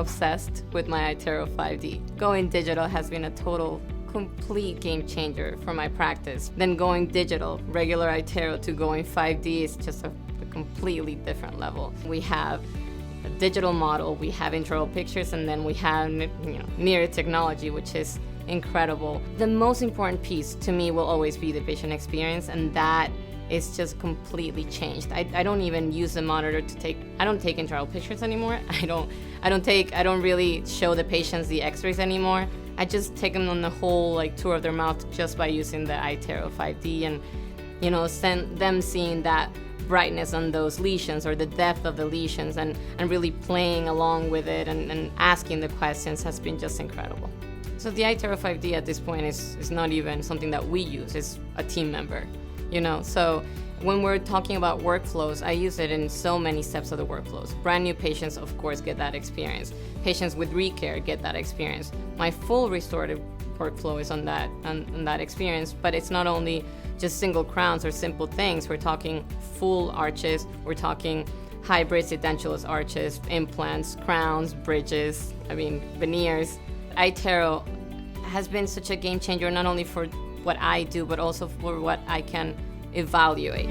obsessed with my iTero 5D. Going digital has been a complete game changer for my practice. Then going digital, regular iTero to going 5D is just a completely different level. We have a digital model, we have intraoral pictures, and then we have NIRI technology, which is incredible. The most important piece to me will always be the patient experience, and that is just completely changed. I don't even use the monitor I don't take intraoral pictures anymore. I don't really show the patients the x-rays anymore. I just take them on the whole tour of their mouth just by using the iTero 5D, and send them seeing that brightness on those lesions or the depth of the lesions, and really playing along with it and asking the questions has been just incredible. So the iTero 5D at this point is not even something that we use, it's a team member, So when we're talking about workflows, I use it in so many steps of the workflows. Brand new patients, of course, get that experience. Patients with recare get that experience. My full restorative workflow is on that experience, but it's not only just single crowns or simple things. We're talking full arches, we're talking hybrid edentulous arches, implants, crowns, bridges, veneers. iTero has been such a game changer, not only for what I do, but also for what I can evaluate.